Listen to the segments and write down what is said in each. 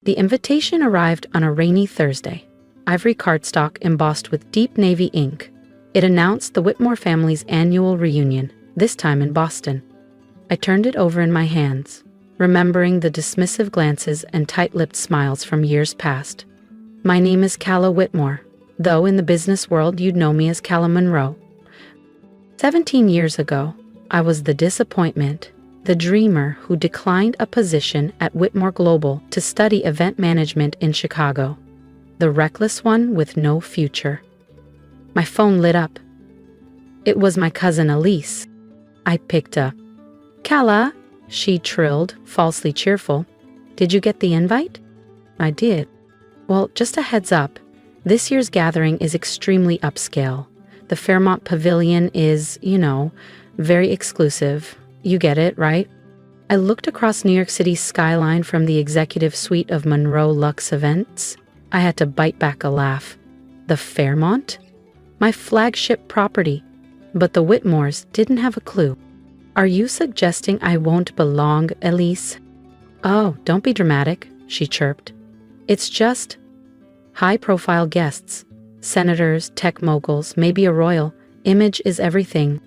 The invitation arrived on a rainy Thursday. Ivory cardstock embossed with deep navy ink. It announced the Whitmore family's annual reunion, this time in Boston. I turned it over in my hands, remembering the dismissive glances and tight-lipped smiles from years past. My name is Calla Whitmore, though in the business world you'd know me as Calla Monroe. 17 years ago, I was the disappointment, the dreamer who declined a position at Whitmore Global to study event management in Chicago. The reckless one with no future. My phone lit up. It was my cousin Elise. I picked up. "Calla," she trilled, falsely cheerful. "Did you get the invite?" "I did." "Well, just a heads up. This year's gathering is extremely upscale. The Fairmont Pavilion is, very exclusive. You get it, right?" I looked across New York City's skyline from the executive suite of Monroe Luxe Events. I had to bite back a laugh. The Fairmont? My flagship property. But the Whitmores didn't have a clue. "Are you suggesting I won't belong, Elise?" "Oh, don't be dramatic," she chirped. "It's just high-profile guests. Senators, tech moguls, maybe a royal. Image is everything."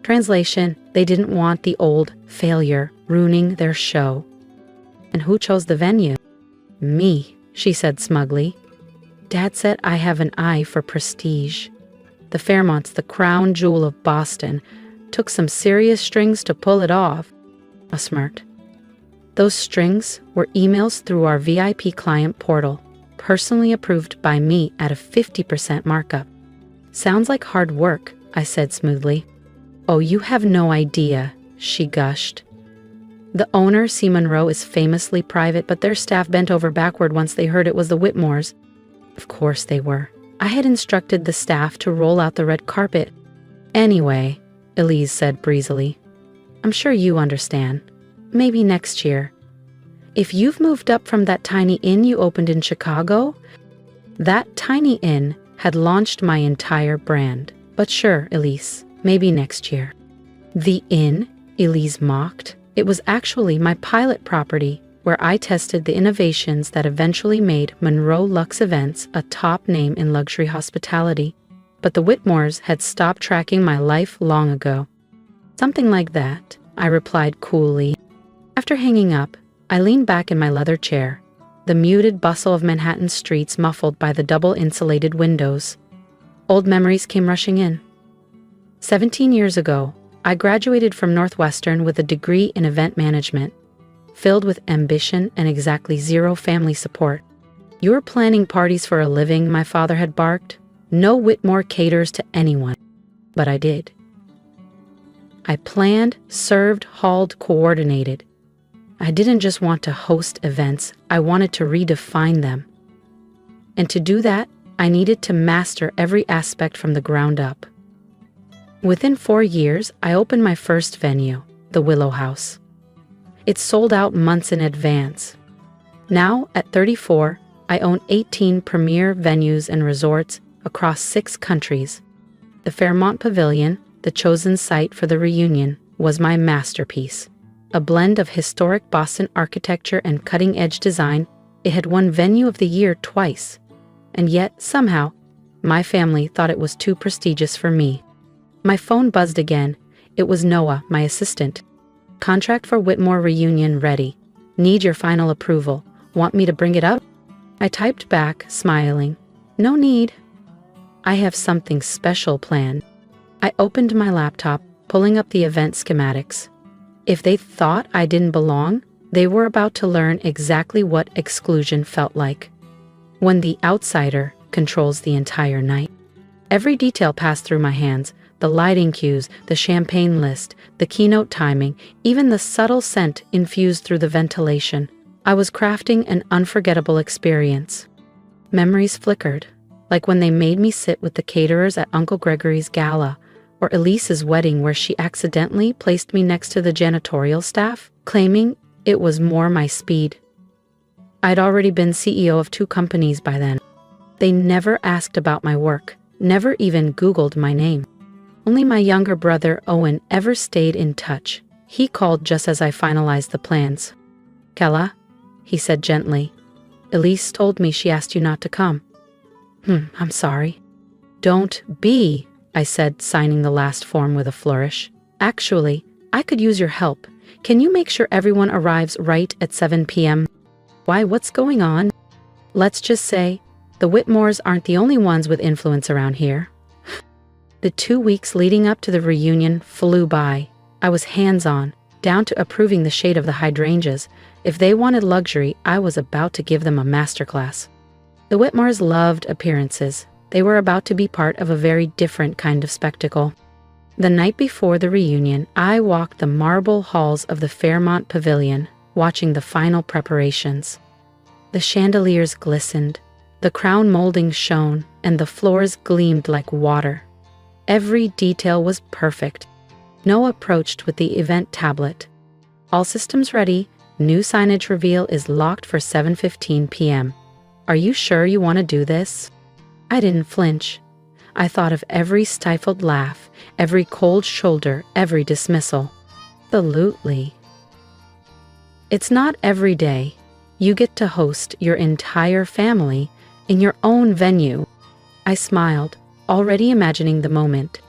Translation, they didn't want the old failure ruining their show. "And who chose the venue?" "Me," she said smugly. "Dad said I have an eye for prestige. The Fairmont's the crown jewel of Boston. Took some serious strings to pull it off." I smirked. Those strings were emails through our VIP client portal, personally approved by me at a 50% markup. "Sounds like hard work," I said smoothly. "Oh, you have no idea," she gushed. "The owner, C. Monroe, is famously private, but their staff bent over backward once they heard it was the Whitmores." Of course they were. I had instructed the staff to roll out the red carpet. "Anyway," Elise said breezily, "I'm sure you understand. Maybe next year. If you've moved up from that tiny inn you opened in Chicago..." That tiny inn had launched my entire brand. "But sure, Elise, maybe next year." "The inn?" Elise mocked. "It was actually my pilot property, where I tested the innovations that eventually made Monroe Luxe Events a top name in luxury hospitality. But the Whitmores had stopped tracking my life long ago." "Something like that," I replied coolly. After hanging up, I leaned back in my leather chair, the muted bustle of Manhattan streets muffled by the double-insulated windows. Old memories came rushing in. 17 years ago, I graduated from Northwestern with a degree in event management, filled with ambition and exactly zero family support. "You're planning parties for a living," my father had barked. "No Whitmore caters to anyone." But I did. I planned, served, hauled, coordinated. I didn't just want to host events, I wanted to redefine them. And to do that, I needed to master every aspect from the ground up. Within 4 years, I opened my first venue, the Willow House. It sold out months in advance. Now, at 34, I own 18 premier venues and resorts across 6 countries. The Fairmont Pavilion, the chosen site for the reunion, was my masterpiece. A blend of historic Boston architecture and cutting-edge design, it had won Venue of the Year twice. And yet, somehow, my family thought it was too prestigious for me. My phone buzzed again. It was Noah, my assistant. "Contract for Whitmore reunion ready. Need your final approval. Want me to bring it up?" I typed back, smiling. "No need. I have something special planned." I opened my laptop, pulling up the event schematics. If they thought I didn't belong, they were about to learn exactly what exclusion felt like. When the outsider controls the entire night. Every detail passed through my hands. The lighting cues, the champagne list, the keynote timing, even the subtle scent infused through the ventilation. I was crafting an unforgettable experience. Memories flickered, like when they made me sit with the caterers at Uncle Gregory's gala, or Elise's wedding where she accidentally placed me next to the janitorial staff, claiming it was more my speed. I'd already been CEO of 2 companies by then. They never asked about my work, never even Googled my name. Only my younger brother, Owen, ever stayed in touch. He called just as I finalized the plans. "Calla," he said gently, Elise told me she asked you not to come. I'm sorry. Don't be, I said, signing the last form with a flourish. Actually, I could use your help. Can you make sure everyone arrives right at 7 p.m.? Why, what's going on? Let's just say, the Whitmores aren't the only ones with influence around here. The 2 weeks leading up to the reunion flew by. I was hands-on, down to approving the shade of the hydrangeas. If they wanted luxury, I was about to give them a masterclass. The Whitmores loved appearances. They were about to be part of a very different kind of spectacle. The night before the reunion, I walked the marble halls of the Fairmont Pavilion, watching the final preparations. The chandeliers glistened, the crown moldings shone, and the floors gleamed like water. Every detail was perfect. Noah approached with the event tablet. All systems ready. New signage reveal is locked for 7:15 p.m. Are you sure you want to do this? I didn't flinch. I thought of every stifled laugh, every cold shoulder, every dismissal. Absolutely. It's not every day you get to host your entire family in your own venue. I smiled, already imagining the moment.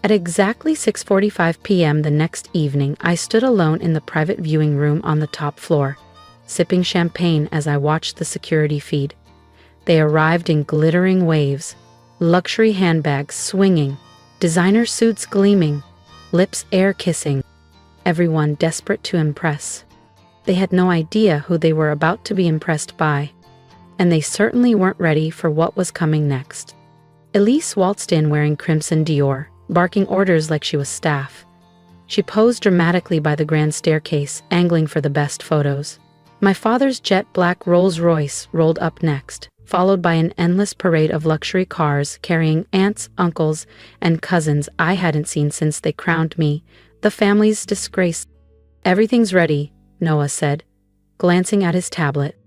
At exactly 6:45 p.m. the next evening, I stood alone in the private viewing room on the top floor, sipping champagne as I watched the security feed. They arrived in glittering waves, luxury handbags swinging, designer suits gleaming, lips air-kissing, everyone desperate to impress. They had no idea who they were about to be impressed by, and they certainly weren't ready for what was coming next. Elise waltzed in wearing crimson Dior, barking orders like she was staff. She posed dramatically by the grand staircase, angling for the best photos. My father's jet black Rolls-Royce rolled up next, followed by an endless parade of luxury cars carrying aunts, uncles, and cousins I hadn't seen since they crowned me, the family's disgrace. Everything's ready, Noah said, glancing at his tablet.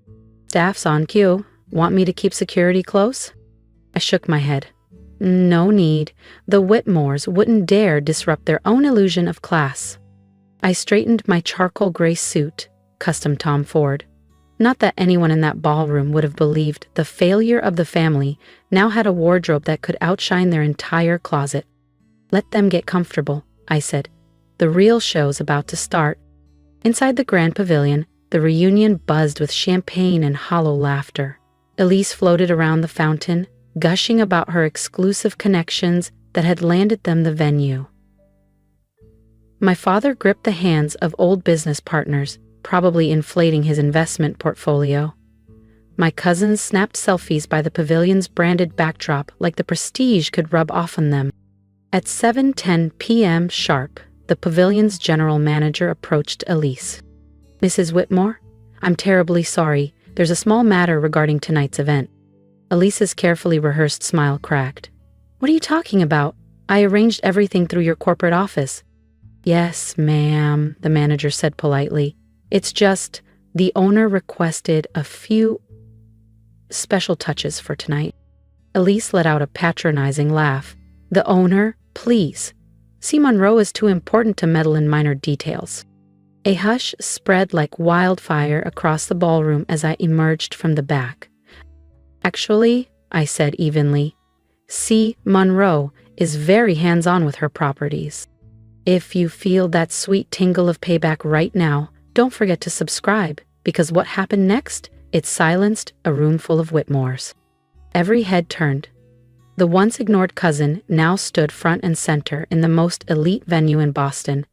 Staff's on cue. Want me to keep security close? I shook my head. No need. The Whitmores wouldn't dare disrupt their own illusion of class. I straightened my charcoal gray suit, custom Tom Ford. Not that anyone in that ballroom would have believed the failure of the family now had a wardrobe that could outshine their entire closet. Let them get comfortable, I said. The real show's about to start. Inside the grand pavilion, the reunion buzzed with champagne and hollow laughter. Elise floated around the fountain, gushing about her exclusive connections that had landed them the venue. My father gripped the hands of old business partners, probably inflating his investment portfolio. My cousins snapped selfies by the pavilion's branded backdrop like the prestige could rub off on them. At 7:10 p.m. sharp, the pavilion's general manager approached Elise. Mrs. Whitmore, I'm terribly sorry. There's a small matter regarding tonight's event. Elise's carefully rehearsed smile cracked. What are you talking about? I arranged everything through your corporate office. Yes, ma'am, the manager said politely. It's just the owner requested a few special touches for tonight. Elise let out a patronizing laugh. The owner, please. C. Monroe is too important to meddle in minor details. A hush spread like wildfire across the ballroom as I emerged from the back. Actually, I said evenly, C. Monroe is very hands-on with her properties. If you feel that sweet tingle of payback right now, don't forget to subscribe, because what happened next, it silenced a room full of Whitmores. Every head turned. The once ignored cousin now stood front and center in the most elite venue in Boston,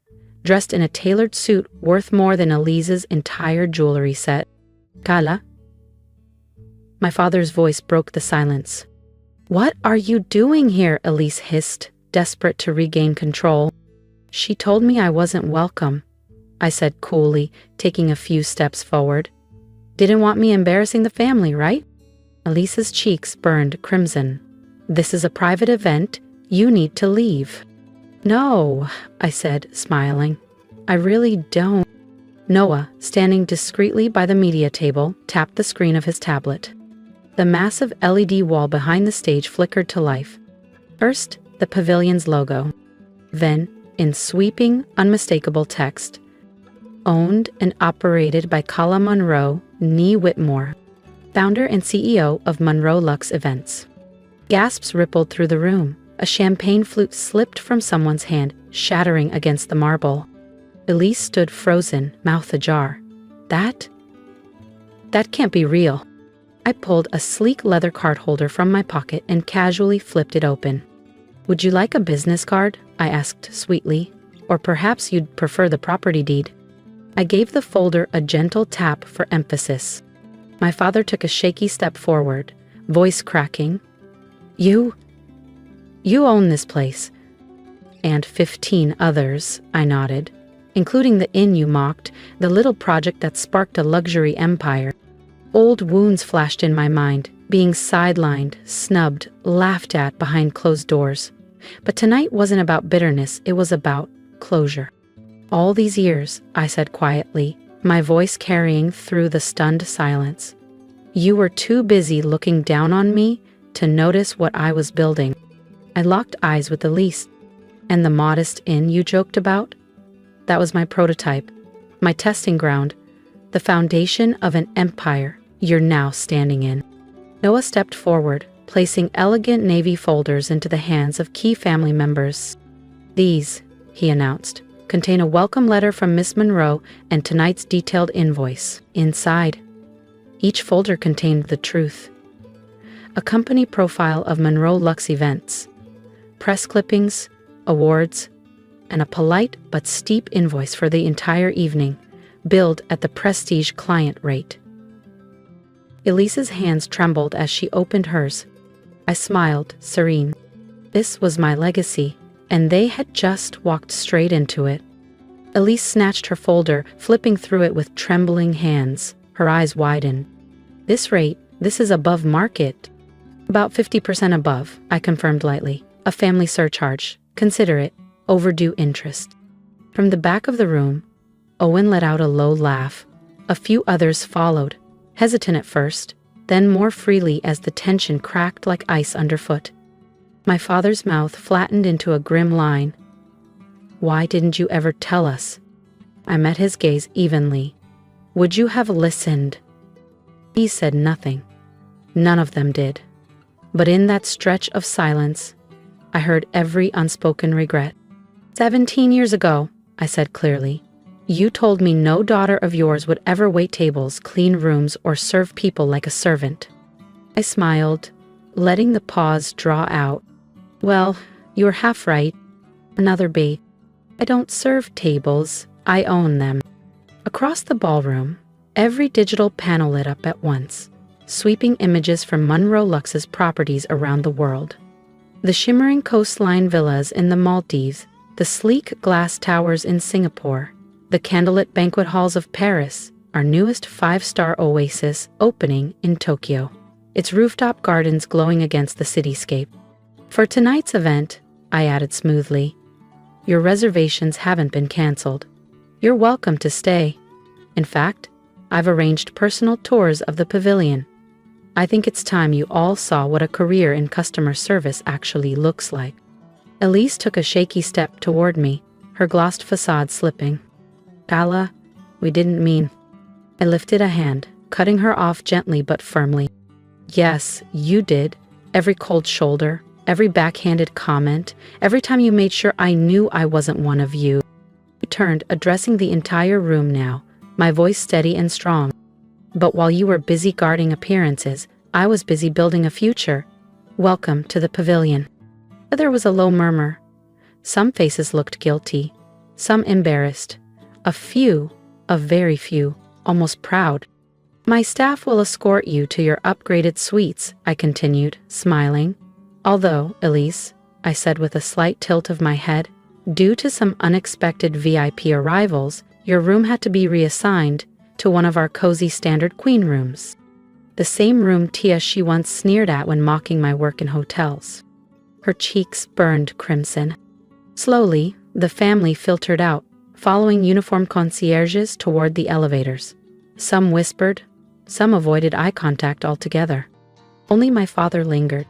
dressed in a tailored suit worth more than Elise's entire jewelry set. Kala? My father's voice broke the silence. What are you doing here? Elise hissed, desperate to regain control. She told me I wasn't welcome, I said coolly, taking a few steps forward. Didn't want me embarrassing the family, right? Elise's cheeks burned crimson. This is a private event. You need to leave. No, I said, smiling. I really don't. Noah, standing discreetly by the media table, tapped the screen of his tablet. The massive LED wall behind the stage flickered to life. First, the pavilion's logo. Then, in sweeping, unmistakable text, owned and operated by Kala Monroe, nee Whitmore. founder and CEO of Monroe Lux Events. Gasps rippled through the room. A champagne flute slipped from someone's hand, shattering against the marble. Elise stood frozen, mouth ajar. That can't be real. I pulled a sleek leather card holder from my pocket and casually flipped it open. Would you like a business card? I asked sweetly. Or perhaps you'd prefer the property deed. I gave the folder a gentle tap for emphasis. My father took a shaky step forward, voice cracking. You own this place. And 15 others, I nodded, including the inn you mocked, the little project that sparked a luxury empire. Old wounds flashed in my mind, being sidelined, snubbed, laughed at behind closed doors. But tonight wasn't about bitterness, it was about closure. All these years, I said quietly, my voice carrying through the stunned silence. You were too busy looking down on me to notice what I was building. I locked eyes with Elise. And the modest inn you joked about? That was my prototype, my testing ground, the foundation of an empire you're now standing in. Noah stepped forward, placing elegant navy folders into the hands of key family members. These, he announced, contain a welcome letter from Miss Monroe and tonight's detailed invoice. Inside, each folder contained the truth. A company profile of Monroe Lux Events, press clippings, awards, and a polite but steep invoice for the entire evening, billed at the prestige client rate. Elise's hands trembled as she opened hers. I smiled, serene. This was my legacy, and they had just walked straight into it. Elise snatched her folder, flipping through it with trembling hands. Her eyes widened. This rate, this is above market. About 50% above, I confirmed lightly. A family surcharge. Consider it. Overdue interest. From the back of the room, Owen let out a low laugh. A few others followed, hesitant at first, then more freely as the tension cracked like ice underfoot. My father's mouth flattened into a grim line. Why didn't you ever tell us? I met his gaze evenly. Would you have listened? He said nothing. None of them did. But in that stretch of silence, I heard every unspoken regret. 17 years ago, I said clearly, you told me no daughter of yours would ever wait tables, clean rooms, or serve people like a servant. I smiled, letting the pause draw out. Well, you were half right. Another B. I don't serve tables, I own them. Across the ballroom, every digital panel lit up at once, sweeping images from Monroe Lux's properties around the world. The shimmering coastline villas in the Maldives, the sleek glass towers in Singapore, the candlelit banquet halls of Paris, our newest 5-star oasis opening in Tokyo, its rooftop gardens glowing against the cityscape. For tonight's event, I added smoothly, your reservations haven't been canceled. You're welcome to stay. In fact, I've arranged personal tours of the pavilion. I think it's time you all saw what a career in customer service actually looks like. Elise took a shaky step toward me, her glossed facade slipping. Gala, we didn't mean. I lifted a hand, cutting her off gently but firmly. Yes, you did. Every cold shoulder, every backhanded comment, every time you made sure I knew I wasn't one of you. I turned, addressing the entire room now, my voice steady and strong. But while you were busy guarding appearances, I was busy building a future. Welcome to the pavilion. There was a low murmur. Some faces looked guilty, some embarrassed. A few, a very few, almost proud. My staff will escort you to your upgraded suites, I continued, smiling. Although, Elise, I said with a slight tilt of my head, due to some unexpected VIP arrivals, your room had to be reassigned to one of our cozy standard queen rooms. The same room Tia she once sneered at when mocking my work in hotels. Her cheeks burned crimson. Slowly, the family filtered out, following uniformed concierges toward the elevators. Some whispered, some avoided eye contact altogether. Only my father lingered.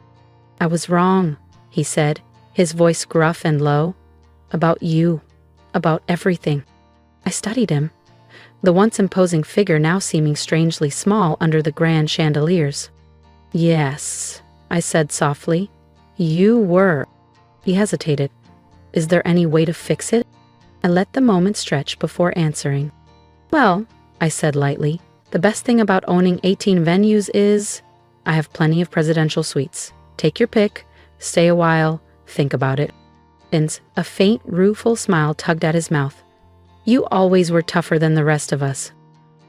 I was wrong, he said, his voice gruff and low. About you, about everything. I studied him. the once imposing figure now seeming strangely small under the grand chandeliers. "Yes," I said softly. "You were." He hesitated. "Is there any way to fix it?" I let the moment stretch before answering. "Well," I said lightly, "the best thing about owning 18 venues is I have plenty of presidential suites. Take your pick, stay a while, think about it." And a faint, rueful smile tugged at his mouth. "You always were tougher than the rest of us."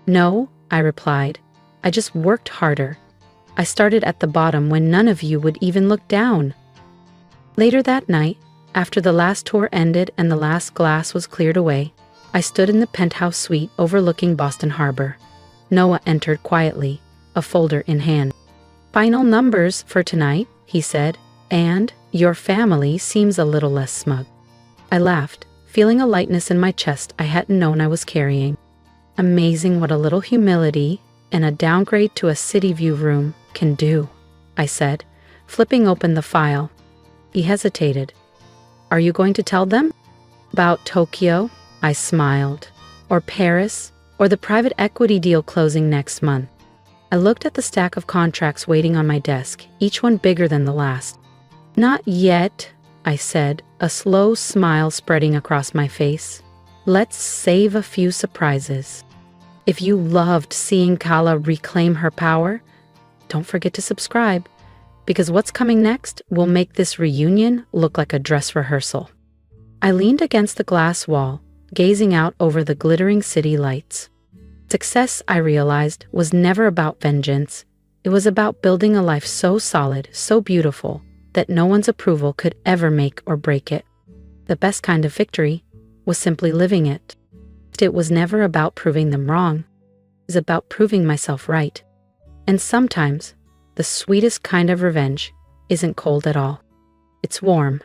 "No," I replied. "I just worked harder. I started at the bottom when none of you would even look down." Later that night, after the last tour ended and the last glass was cleared away, I stood in the penthouse suite overlooking Boston Harbor. Noah entered quietly, a folder in hand. "Final numbers for tonight," he said, "and your family seems a little less smug." I laughed, feeling a lightness in my chest I hadn't known I was carrying. "Amazing what a little humility and a downgrade to a city view room can do," I said, flipping open the file. He hesitated. "Are you going to tell them?" "About Tokyo," I smiled. "Or Paris, or the private equity deal closing next month." I looked at the stack of contracts waiting on my desk, each one bigger than the last. "Not yet," I said, a slow smile spreading across my face. "Let's save a few surprises." If you loved seeing Kala reclaim her power, don't forget to subscribe, because what's coming next will make this reunion look like a dress rehearsal. I leaned against the glass wall, gazing out over the glittering city lights. Success, I realized, was never about vengeance. It was about building a life so solid, so beautiful, that no one's approval could ever make or break it. The best kind of victory was simply living it. It was never about proving them wrong. It was about proving myself right. And sometimes, the sweetest kind of revenge isn't cold at all. It's warm,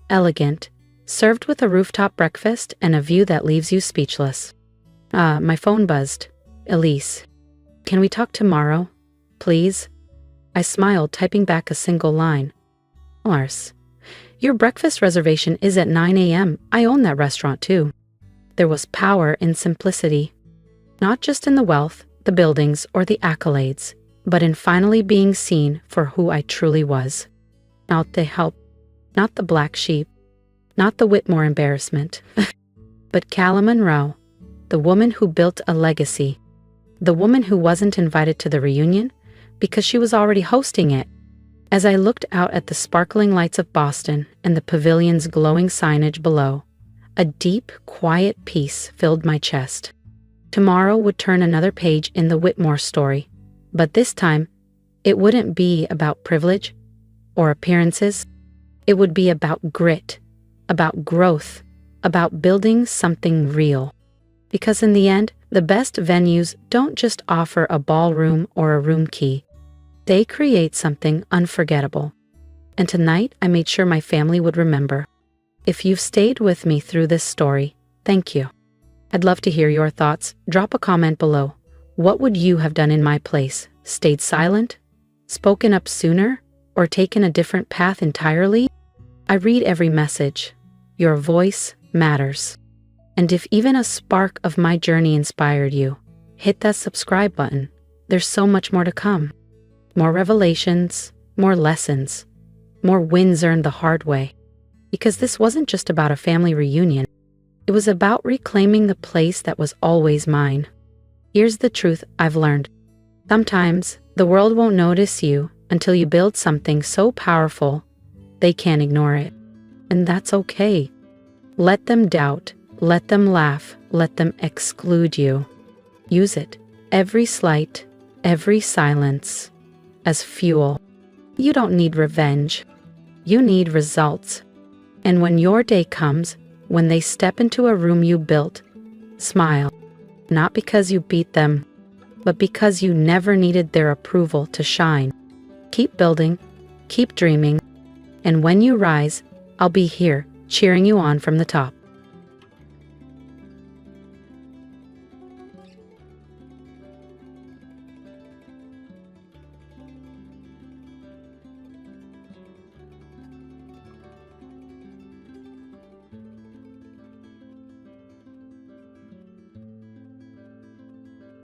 elegant, served with a rooftop breakfast and a view that leaves you speechless. My phone buzzed. "Elise, can we talk tomorrow, please?" I smiled, typing back a single line. "Lars, your breakfast reservation is at 9 a.m. I own that restaurant too." There was power in simplicity, not just in the wealth, the buildings, or the accolades, but in finally being seen for who I truly was. Not the help, not the black sheep, not the Whitmore embarrassment, but Calla Monroe, the woman who built a legacy, the woman who wasn't invited to the reunion because she was already hosting it. As I looked out at the sparkling lights of Boston and the pavilion's glowing signage below, a deep, quiet peace filled my chest. Tomorrow would turn another page in the Whitmore story, but this time, it wouldn't be about privilege or appearances. It would be about grit, about growth, about building something real. Because in the end, the best venues don't just offer a ballroom or a room key. They create something unforgettable. And tonight, I made sure my family would remember. If you've stayed with me through this story, thank you. I'd love to hear your thoughts. Drop a comment below. What would you have done in my place? Stayed silent? Spoken up sooner? Or taken a different path entirely? I read every message. Your voice matters. And if even a spark of my journey inspired you, hit that subscribe button. There's so much more to come. More revelations, more lessons, more wins earned the hard way. Because this wasn't just about a family reunion. It was about reclaiming the place that was always mine. Here's the truth I've learned. Sometimes the world won't notice you until you build something so powerful they can't ignore it. And that's okay. Let them doubt, let them laugh, let them exclude you. Use it, every slight, every silence, as fuel. You don't need revenge. You need results. And when your day comes, when they step into a room you built, smile. Not because you beat them, but because you never needed their approval to shine. Keep building, keep dreaming, and when you rise, I'll be here cheering you on from the top.